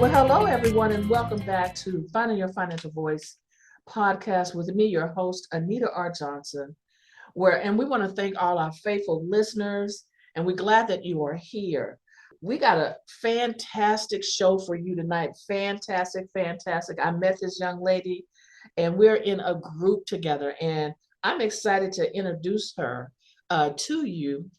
Well, hello, everyone, and welcome back to Finding Your Financial Voice podcast with me, your host, Anita R. Johnson. And we want to thank all our faithful listeners, and we're glad that you are here. We got a fantastic show for you tonight. Fantastic, fantastic. I met this young lady, and we're in a group together, and I'm excited to introduce her to you.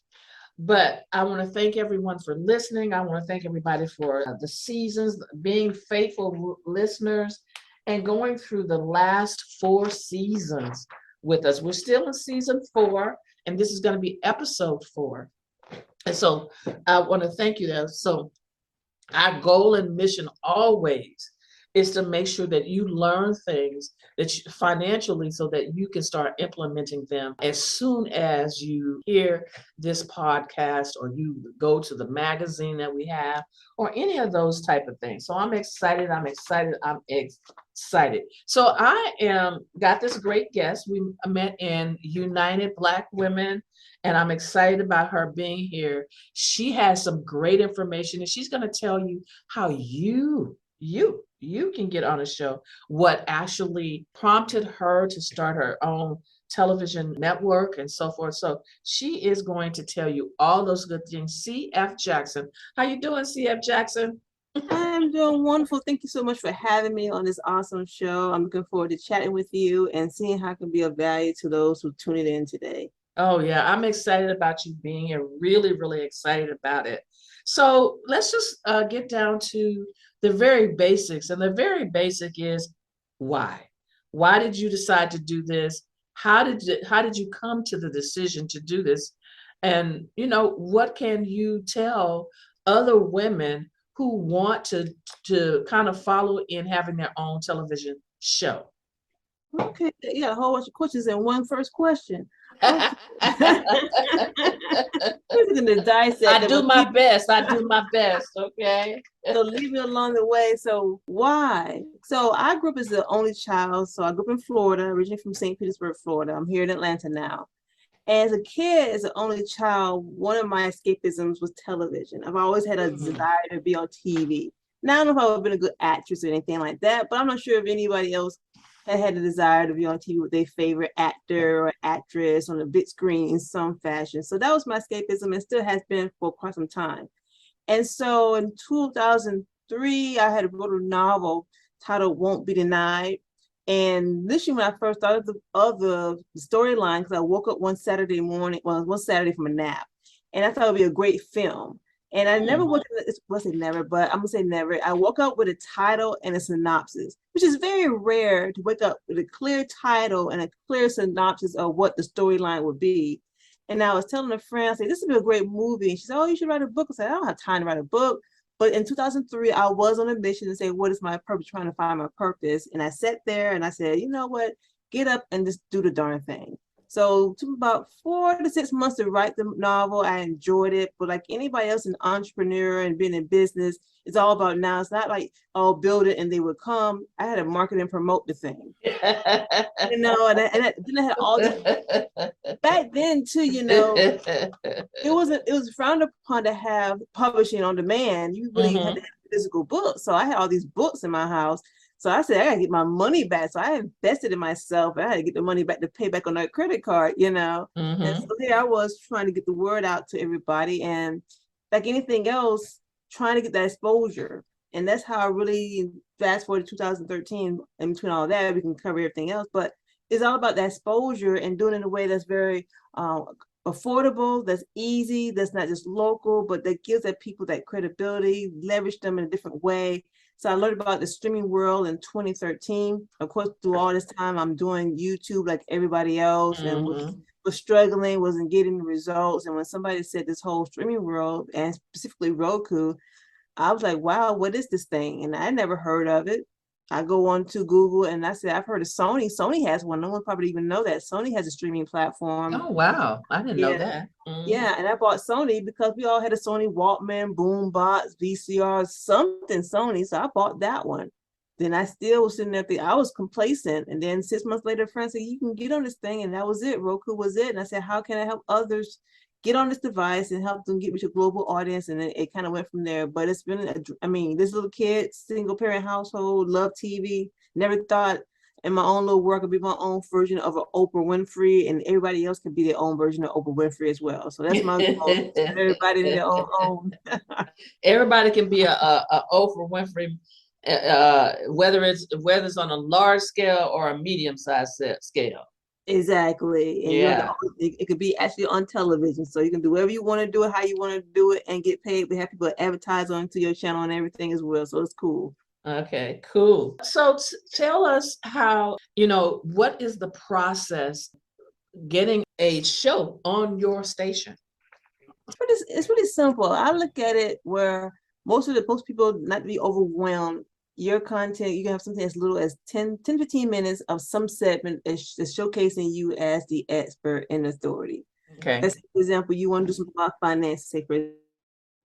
But I want to thank everyone for listening. I want to thank everybody for the seasons, being faithful listeners, and going through the last 4 seasons with us. We're still in season 4, and this is going to be episode 4. And so I want to thank you there. So our goal and mission always is to make sure that you learn things financially so that you can start implementing them as soon as you hear this podcast or you go to the magazine that we have or any of those type of things. So I'm excited. So I got this great guest. We met in United Black Women, and I'm excited about her being here. She has some great information, and she's going to tell you how you can get on a show, what actually prompted her to start her own television network and so forth. So she is going to tell you all those good things. CF Jackson. How you doing, CF Jackson? I'm doing wonderful. Thank you so much for having me on this awesome show. I'm looking forward to chatting with you and seeing how I can be of value to those who tune it in today. Oh, yeah. I'm excited about you being here. Really, really excited about it. So let's just get down to the very basics. And the very basic is why? Why did you decide to do this? How did you come to the decision to do this? And, what can you tell other women who want to kind of follow in having their own television show? Okay, you got a whole bunch of questions in one first question. I do my best. Okay. So leave me along the way. So why? So I grew up as the only child. So I grew up in Florida, originally from St. Petersburg, Florida. I'm here in Atlanta now. As a kid, as the only child, one of my escapisms was television. I've always had a desire to be on TV. Now, I don't know if I would have been a good actress or anything like that, but I'm not sure if anybody else had a desire to be on TV with their favorite actor or actress on the big screen in some fashion. So that was my escapism and still has been for quite some time. And so in 2003, I had wrote a novel titled Won't Be Denied. And literally when I first thought of the storyline, because I woke up one Saturday from a nap, and I thought it would be a great film. And I never woke up, well, I say never, but I'm gonna say never. I woke up with a title and a synopsis, which is very rare to wake up with a clear title and a clear synopsis of what the storyline would be. And I was telling a friend, I said, this would be a great movie. And she said, oh, you should write a book. I said, I don't have time to write a book. But in 2003, I was on a mission to say, what is my purpose, trying to find my purpose. And I sat there and I said, you know what, get up and just do the darn thing. So it took about 4 to 6 months to write the novel. I enjoyed it, but like anybody else, an entrepreneur and being in business, it's all about now. It's not like, oh, build it and they would come. I had to market and promote the thing. And then I had all this. Back then too, it was frowned upon to have publishing on demand. You really had to have physical books. So I had all these books in my house. So I said, I gotta get my money back. So I invested in myself. I had to get the money back to pay back on that credit card, And so here I was trying to get the word out to everybody. And like anything else, trying to get that exposure. And that's how I really fast forward to 2013. In between all that, we can cover everything else. But it's all about that exposure and doing it in a way that's very affordable, that's easy, that's not just local, but that gives that people that credibility, leverage them in a different way. So I learned about the streaming world in 2013. Of course, through all this time, I'm doing YouTube like everybody else and was struggling, wasn't getting the results. And when somebody said this whole streaming world, and specifically Roku, I was like, wow, what is this thing? And I never heard of it. I go on to Google and I said, I've heard of Sony. Sony has one. No one probably even know that. Sony has a streaming platform. Oh, wow. I didn't know that. Yeah, and I bought Sony because we all had a Sony Walkman, boombox, VCR, something Sony. So I bought that one. Then I still was sitting there thinking, I was complacent. And then 6 months later, a friend said, you can get on this thing. And that was it. Roku was it. And I said, how can I help others get on this device and help them get with your global audience. And it kind of went from there. But it's been, I mean, this little kid, single parent household, love TV, never thought in my own little work, I'd be my own version of an Oprah Winfrey, and everybody else could be their own version of Oprah Winfrey as well. So that's my goal. Everybody in their own. Everybody can be a Oprah Winfrey, whether it's on a large scale or a medium-sized scale. Exactly. And Yeah. it could be actually on television. So you can do whatever you want to do it, how you want to do it, and get paid. We have people advertise onto your channel and everything as well. So it's cool. Okay, cool. So tell us how, what is the process getting a show on your station? It's pretty simple. I look at it where most people not to be overwhelmed. Your content, you can have something as little as 10, 15 minutes of some segment that's showcasing you as the expert and authority. Okay. As for example, you want to do something about finance, say for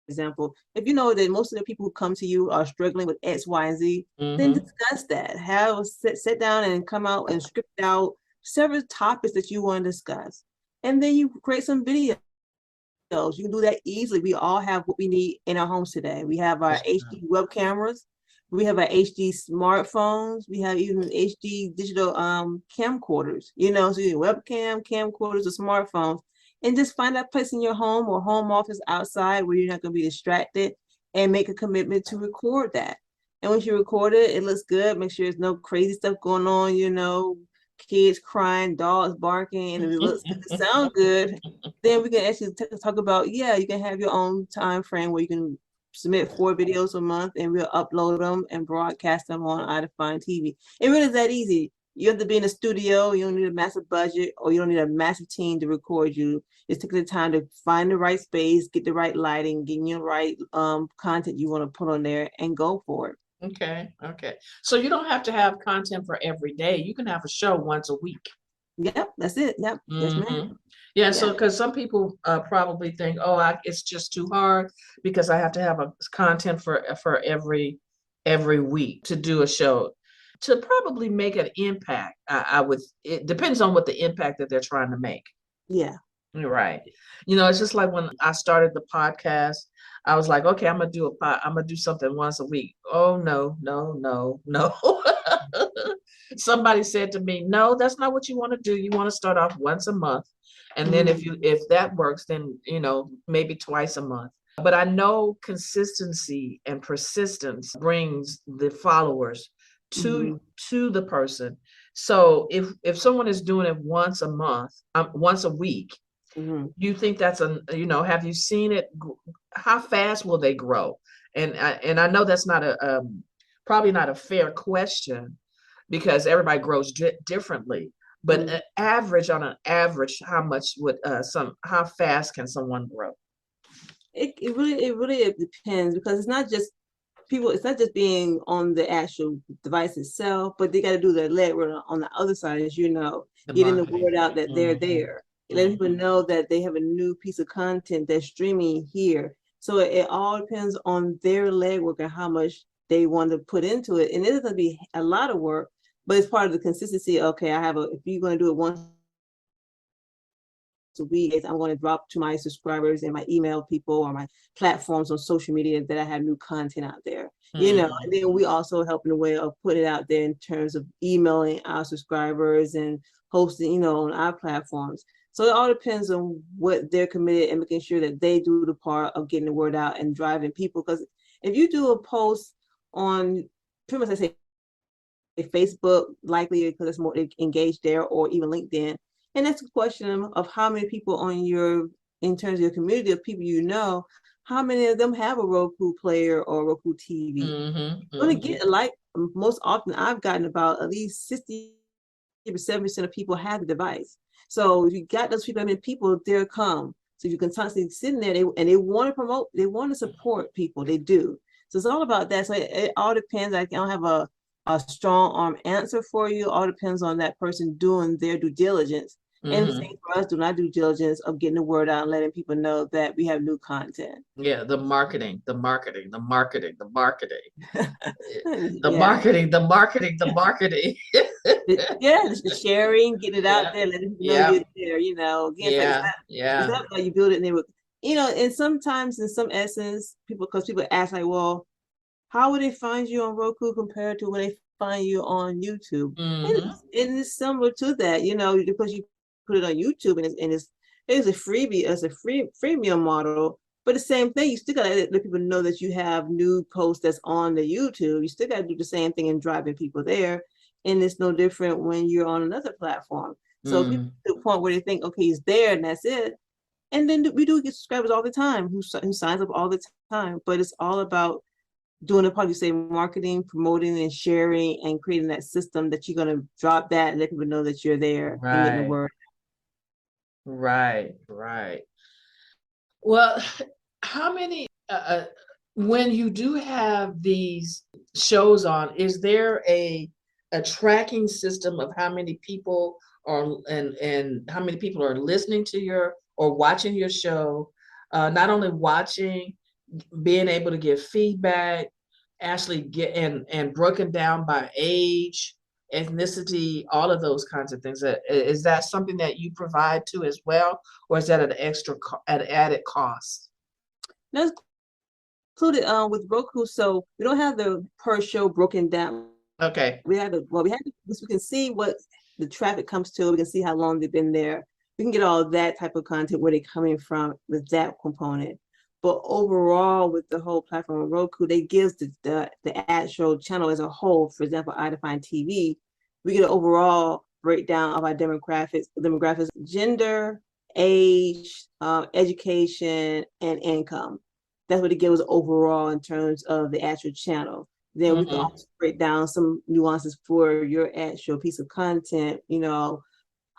example, if you know that most of the people who come to you are struggling with X, Y, and Z, then discuss that. Have sit down and come out and script out several topics that you want to discuss. And then you create some videos. You can do that easily. We all have what we need in our homes today. We have our HD web cameras. We have our HD smartphones. We have even HD digital camcorders, so you webcam, camcorders, or smartphones. And just find that place in your home or home office outside where you're not going to be distracted, and make a commitment to record that. And once you record it, it looks good. Make sure there's no crazy stuff going on, kids crying, dogs barking, and if it sounds good, then we can actually talk about, you can have your own time frame where you can submit 4 videos a month, and we'll upload them and broadcast them on iDefine TV. It really is that easy. You have to be in a studio. You don't need a massive budget, or you don't need a massive team to record you. Just take the time to find the right space, get the right lighting, get your right content you want to put on there, and go for it. Okay. So you don't have to have content for every day. You can have a show once a week. Yep, that's it. Yep. Yes, ma'am. Yeah, so because some people probably think, it's just too hard because I have to have a content for every week to do a show. To probably make an impact, it depends on what the impact that they're trying to make. Yeah. You're right. It's just like when I started the podcast, I was like, okay, I'm gonna do something once a week. Oh, no. Somebody said to me, no, that's not what you want to do. You want to start off once a month. And then if that works, then, maybe twice a month. But I know consistency and persistence brings the followers to the person. So if someone is doing it once a month, once a week, you think that's have you seen it? How fast will they grow? And I know that's not probably not a fair question, because everybody grows differently. But on an average, how fast can someone grow? It really depends, because it's not just being on the actual device itself, but they got to do the legwork on the other side, as getting the word out that they're there. Letting people know that they have a new piece of content that's streaming here. So it all depends on their legwork and how much they want to put into it. And it's going to be a lot of work, but it's part of the consistency. Okay, if you're going to do it once a week, I'm going to drop to my subscribers and my email people or my platforms on social media that I have new content out there. And then we also help in a way of putting it out there in terms of emailing our subscribers and hosting, on our platforms. So it all depends on what they're committed and making sure that they do the part of getting the word out and driving people. Because if you do a post on, pretty much I say Facebook, likely because it's more engaged there, or even LinkedIn, and that's a question of how many people in terms of your community of people how many of them have a Roku player or Roku TV. You're going to get, like most often I've gotten about at least 60 or 70% of people have the device. So if you got those people, people, they'll come. So you can constantly sit in there, and they want to promote, they want to support people, they do. So it's all about that. So it all depends. I don't have a strong arm answer for you. It all depends on that person doing their due diligence. And the Mm-hmm. same for us, doing our due diligence of getting the word out and letting people know that we have new content. Yeah, the marketing, the marketing, the marketing, the marketing, the Yeah. marketing, the marketing, the marketing. Yeah, the sharing, get it out Yeah, there, letting people know yeah, you're there. Again, yeah, it's yeah. not like you build it and they would, and sometimes in some essence, because people ask like, well, how would they find you on Roku compared to when they find you on YouTube? Mm-hmm. And it's similar to that, because you put it on YouTube and it's a freebie, it's a freemium model. But the same thing, you still gotta let people know that you have new posts that's on the YouTube. You still gotta do the same thing and driving people there. And it's no different when you're on another platform. So people Mm. to the point where they think, okay, he's there and that's it. And then we do get subscribers all the time who signs up all the time. But it's all about doing the part you say, marketing, promoting, and sharing, and creating that system that you're gonna drop that and let people know that you're there and getting the Right, word. right, right. Well, how many, when you do have these shows on, is there a tracking system of how many people are and how many people are listening to your or watching your show? Not only watching, being able to give feedback, actually get and broken down by age, ethnicity, all of those kinds of things. Is that something that you provide to as well, or is that an an added cost? That's included with Roku, so we don't have the per show broken down. Okay. We have this. We can see what the traffic comes to. We can see how long they've been there. We can get all that type of content where they're coming from with that component. But overall, with the whole platform of Roku, they gives the actual channel as a whole. For example, iDefine TV, we get an overall breakdown of our demographics, gender, age, education, and income. That's what it gives overall in terms of the actual channel. Then we can Mm-hmm. also break down some nuances for your actual piece of content,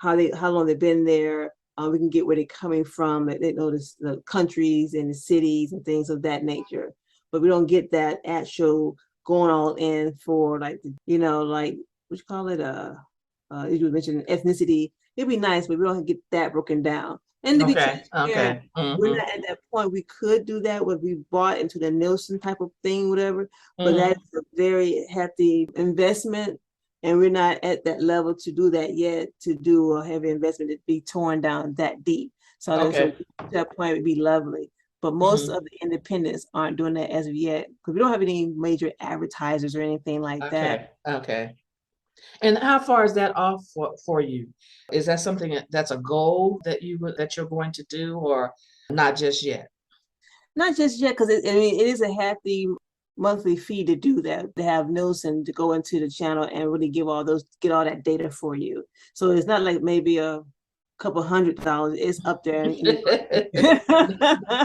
how long they've been there. We can get where they're coming from, they know the countries and the cities and things of that nature. But we don't get that actual going all in for like like what you call it, you mentioned ethnicity. It'd be nice, but we don't get that broken down. And to be Okay. transparent, Okay. we're Mm-hmm. not at that point. We could do that when we bought into the Nielsen type of thing, whatever, but Mm-hmm. that's a very hefty investment. And we're not at that level to do that yet, to do a heavy investment to be torn down that deep. So Okay. to that point would be lovely. But most Mm-hmm. of the independents aren't doing that as of yet because we don't have any major advertisers or anything like that. Okay. Okay. And how far is that off for you? Is that something that's a goal that that you're going to do, or not just yet? Not just yet, because it is a hefty monthly fee to do that, to have Nielsen to go into the channel and really get all that data for you. So it's not like maybe a couple $100. It's up there.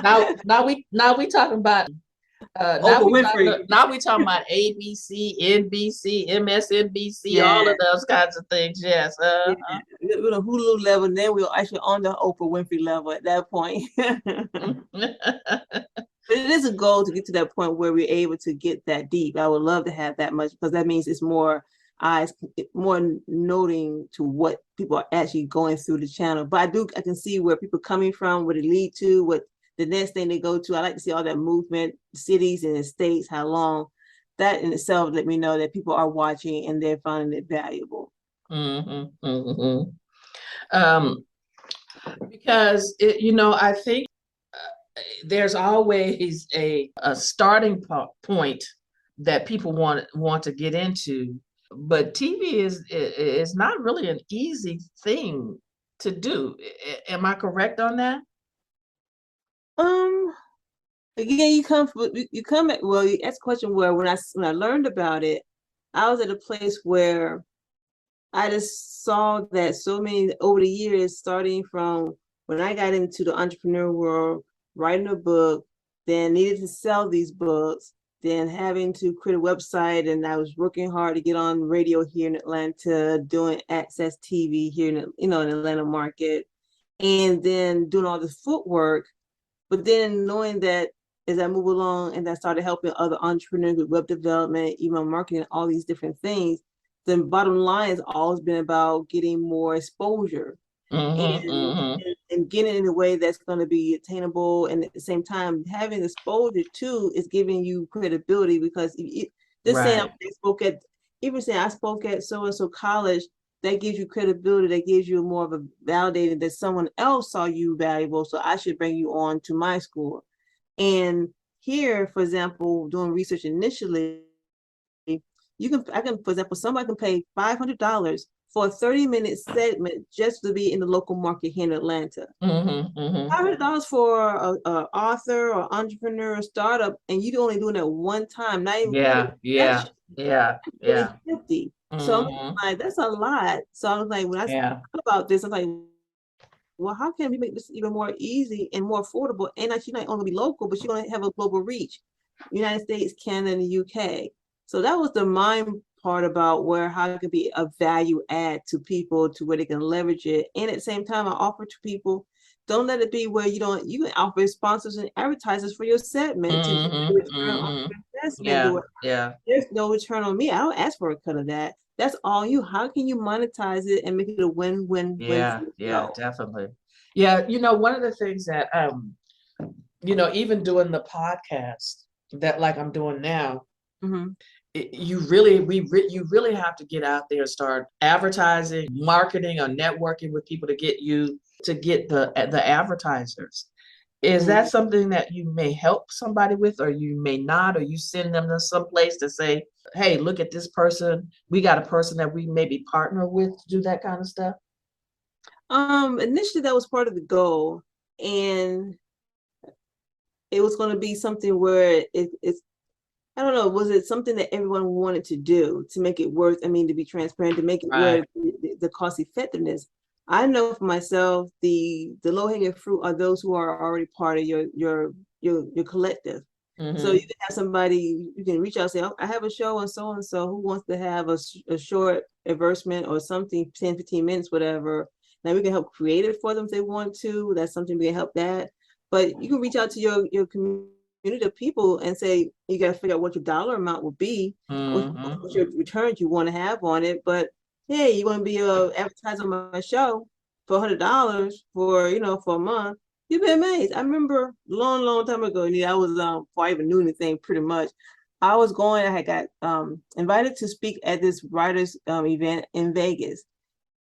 Now we talking about Oprah Winfrey. now we talking about ABC, NBC, MSNBC, all Yeah. of those kinds of things. Yes. Yeah. We're on Hulu level, and then we're actually on the Oprah Winfrey level at that point. But it is a goal to get to that point where we're able to get that deep. I would love to have that much because that means it's more eyes, more noting to what people are actually going through the channel. But I can see where people are coming from, what it lead to, what the next thing they go to. I like to see all that movement, cities and the states, how long. That in itself let me know that people are watching and they're finding it valuable. Mm-hmm, mm-hmm. Um, because I think there's always a starting point that people want to get into, but TV is not really an easy thing to do. Am I correct on that? Um, Again, you come at well, you ask a question where when I learned about it, I was at a place where I just saw that so many over the years, starting from when I got into the entrepreneur world, writing a book, then needed to sell these books, then having to create a website, and I was working hard to get on radio here in Atlanta, doing access TV here in in Atlanta market, and then doing all this footwork. But then knowing that as I move along and I started helping other entrepreneurs with web development, email marketing, all these different things, the bottom line has always been about getting more exposure. Mm-hmm, and mm-hmm. and getting it in a way that's going to be attainable, and at the same time having exposure too is giving you credibility, because just saying Right. I spoke at even saying I spoke at so and so college, that gives you credibility, that gives you more of a validated that someone else saw you valuable, so I should bring you on to my school. And here, for example, doing research initially, I can, for example, somebody can pay $500 for a 30-minute segment just to be in the local market here in Atlanta. Mm-hmm, mm-hmm. $500 for a author or entrepreneur or startup, and you're only doing it one time, not even Yeah, yeah, yeah, really yeah. 50. So I'm Mm-hmm. like, that's a lot. So I was like, when I Yeah. thought about this, I was like, well, how can we make this even more easy and more affordable? And she's not only be local, but she's going to have a global reach, United States, Canada, and the UK. So that was the mind part about where how it can be a value add to people to where they can leverage it. And at the same time, I offer to people, don't let it be where you can offer sponsors and advertisers for your segment to get a Mm-hmm, return on mm-hmm. your investment. Yeah, yeah. There's no return on me. I don't ask for a cut of that. That's all you. How can you monetize it and make it a win-win-win for Yeah, yeah, yourself? definitely. Yeah, one of the things that even doing the podcast that like I'm doing now, Mm-hmm. you really have to get out there and start advertising, marketing, or networking with people to get the advertisers. Is Mm-hmm. that something that you may help somebody with, or you may not, or you send them to some place to say, hey, look at this person. We got a person that we maybe partner with to do that kind of stuff? Initially that was part of the goal, and it was going to be something where it's I don't know, was it something that everyone wanted to do to make it worth, I mean, to be transparent, to make it Right. where the cost effectiveness. I know for myself, the low-hanging fruit are those who are already part of your collective. So you Mm-hmm. can have somebody, you can reach out and say, oh, I have a show and so who wants to have a short advertisement or something, 10, 15 minutes, whatever. Now we can help create it for them if they want to. That's something we can help that. But you can reach out to your community of people and say, you got to figure out what your dollar amount will be, Mm-hmm. what your returns you want to have on it. But hey, you want to be a advertiser on my show for $100 for a month. You'd be amazed. I remember long time ago, I was before I even knew anything pretty much. I had got invited to speak at this writers event in Vegas.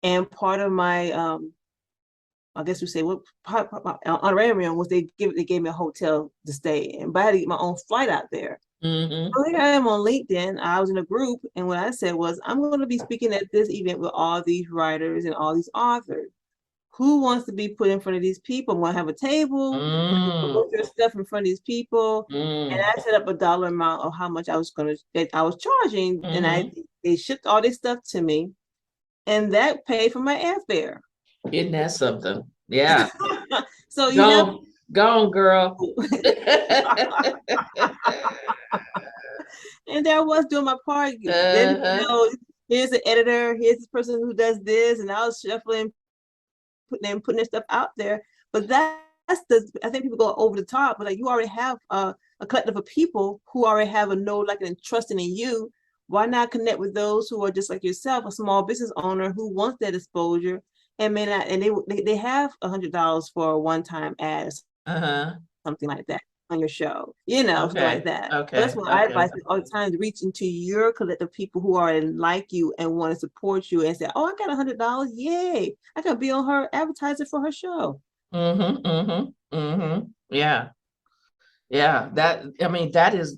And part of my I guess we say what honorarium was they gave me a hotel to stay in, but I had to get my own flight out there. Mm-hmm. So here I am on LinkedIn. I was in a group, and what I said was, I'm going to be speaking at this event with all these writers and all these authors. Who wants to be put in front of these people? I'm going to have a table. I'm going to Mm, promote your stuff in front of these people. And mm, I set up a dollar amount of how much I was charging, and mm-hmm. they shipped all this stuff to me, and that paid for my airfare. Isn't that something? Yeah. So you Go never. on, go on, girl. And there I was doing my part. Then Uh-huh. here's the editor, here's this person who does this, and I was shuffling, putting their stuff out there. But I think people go over the top, but like you already have a collective of people who already have a know, like, and trusting in you. Why not connect with those who are just like yourself, a small business owner who wants that exposure and may not, and they have $100 for a one-time ad or Uh-huh. something like that on your show, something like Okay. that. But that's Okay. what I Okay. advise all the time, to reach into your collective people who are like you and want to support you and say, oh, I got $100. Yay. I can be on her advertising for her show. Mm-hmm. Mm-hmm. Mm-hmm. Yeah. Yeah. That is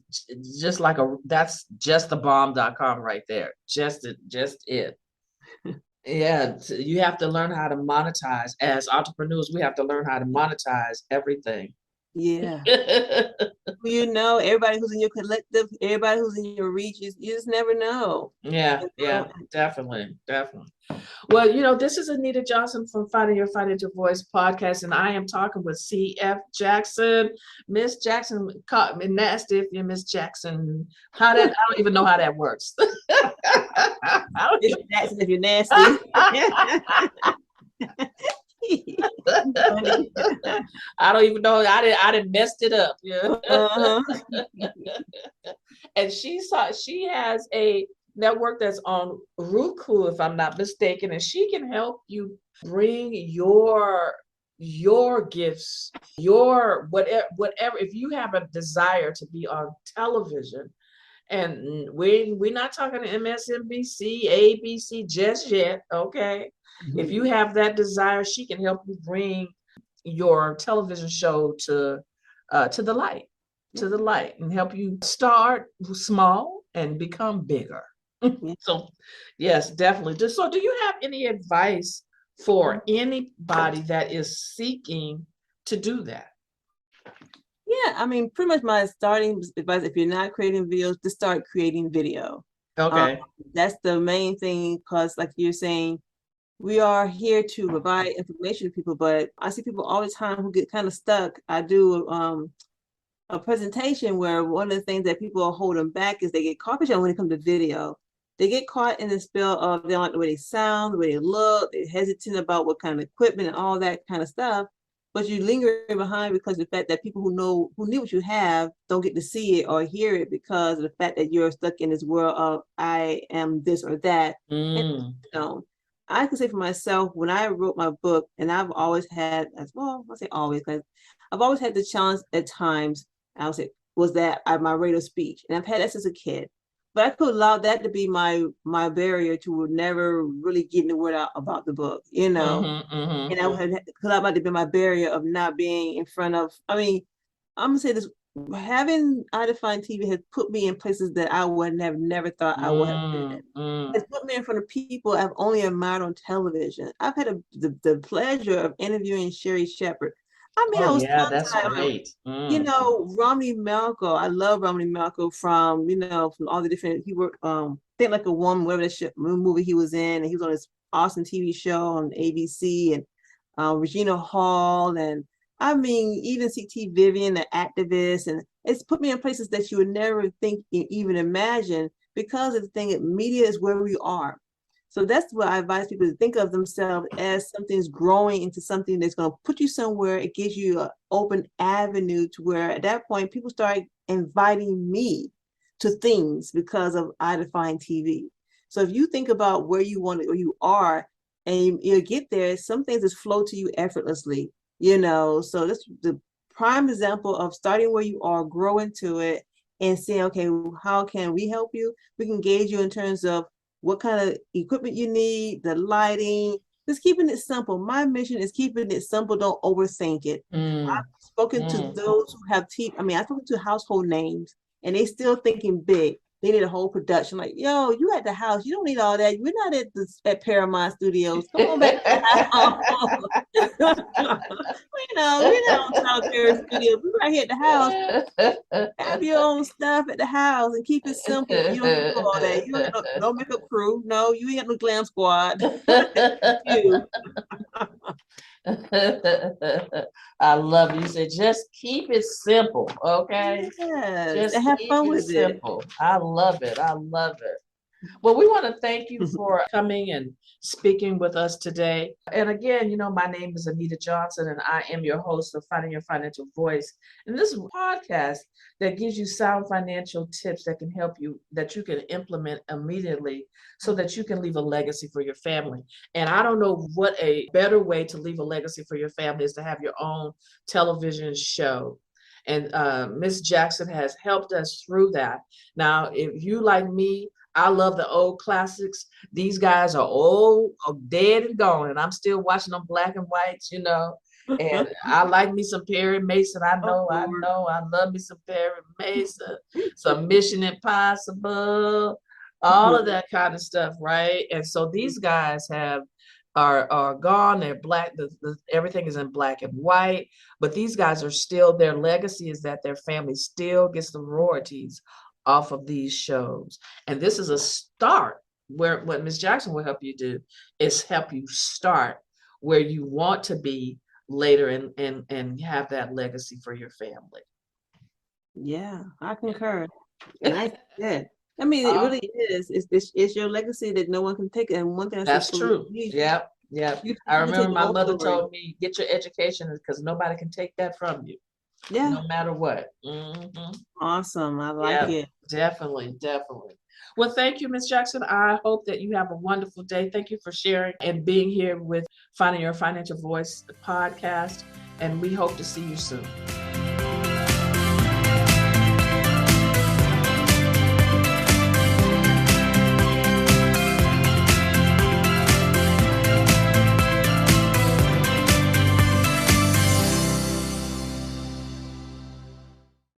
just that's just the bomb.com right there. Just it. Yeah. You have to learn how to monetize. As entrepreneurs, we have to learn how to monetize everything. Yeah. Everybody who's in your collective, everybody who's in your reach, you just never know. Yeah, You yeah, know? definitely, definitely. Well, this is Anita Johnson from Finding Your Financial Voice podcast, and I am talking with CF Jackson. Miss Jackson caught me nasty if you're Miss Jackson. I don't even know how that works. I don't Miss Jackson, if you're nasty. Funny. I don't even know. I didn't messed it up. Yeah. Uh-huh. And she has a network that's on Roku, if I'm not mistaken, and she can help you bring your gifts, your whatever. If you have a desire to be on television, and we're not talking to MSNBC, ABC just yet, okay? If you have that desire, she can help you bring your television show to the light, and help you start small and become bigger. Yeah. So, yes, definitely. So, do you have any advice for anybody that is seeking to do that? Yeah, I mean, pretty much my starting advice, if you're not creating videos, to start creating video. Okay. That's the main thing, because like you're saying, we are here to provide information to people, but I see people all the time who get kind of stuck. I do a presentation where one of the things that people are holding back is they get caught when it comes to video. They get caught in the spell of they don't like the way they sound, the way they look, they're hesitant about what kind of equipment and all that kind of stuff. But you linger behind because of the fact that people who need what you have don't get to see it or hear it because of the fact that you're stuck in this world of I am this or that. And you know, I can say for myself, when I wrote my book, and I've always had, as well, I'll say always, because I've always had the challenge at times, I would say, was that my rate of speech. And I've had that since a kid. But I could allow that to be my barrier to never really getting the word out about the book, you know. And I would have, because that might have been my barrier of not being in front of, I mean, I'm gonna say this, having iDefine TV has put me in places that I would have never thought I would have been. It's put me in front of people I've only admired on television. I've had the pleasure of interviewing Sherri Shepherd. I mean, I was that's great. you know, Romany Malco. I love Romany Malco from, you know, from all the different, he worked, Think Like a Woman, whatever that movie he was in, and he was on this awesome TV show on ABC, and Regina Hall, and I mean, even CT Vivian, the activist, and it's put me in places that you would never think, even imagine, because of the thing that media is where we are. So that's what I advise people to think of themselves as something's growing into something that's going to put you somewhere. It gives you an open avenue to where at that point people start inviting me to things because of iDefine TV. So if you think about where you want to, or you are, and you get there, some things just flow to you effortlessly, you know. So that's the prime example of starting where you are, grow into it, and saying, okay, how can we help you? We can gauge you in terms of what kind of equipment you need, the lighting, just keeping it simple. My mission is keeping it simple. Don't overthink it. I've spoken to those who have I've spoken to household names, and they still thinking big. They need a whole production. Like, yo, you at the house. You don't need all that. We're not at Paramount Studios. Come on back to the house. You know, we're not on Tyler Perry Studios. We're right here at the house. Have your own stuff at the house and keep it simple. You don't do all that. You don't have no makeup crew. No, you ain't got no glam squad. You. I love you. You said just keep it simple, okay? Yes, just and have keep fun it with simple. it. I love it. I love it. Well, we want to thank you for coming and speaking with us today. And again, you know, my name is Anita Johnson, and I am your host of Finding Your Financial Voice. And this is a podcast that gives you sound financial tips that can help you, that you can implement immediately so that you can leave a legacy for your family. And I don't know what a better way to leave a legacy for your family is to have your own television show. And Miss Jackson has helped us through that. Now, if you like me, I love the old classics. These guys are old, dead and gone, and I'm still watching them black and whites, you know. And I like me some Perry Mason. I know. I love me some Perry Mason, some Mission Impossible, all of that kind of stuff, right? And so these guys are gone. They're black. Everything is in black and white. But these guys are still. Their legacy is that their family still gets the royalties off of these shows. And this is a start where what Ms. Jackson will help you do is help you start where you want to be later and have that legacy for your family. Yeah, I concur. And I did. I mean, it really is. It's your legacy that no one can take. And one thing that's true. Yep. I remember my mother told me, get your education because nobody can take that from you. Yeah. No matter what. Awesome. I like it. Definitely. Well, thank you, Ms. Jackson. I hope that you have a wonderful day. Thank you for sharing and being here with Finding Your Financial Voice podcast. And we hope to see you soon.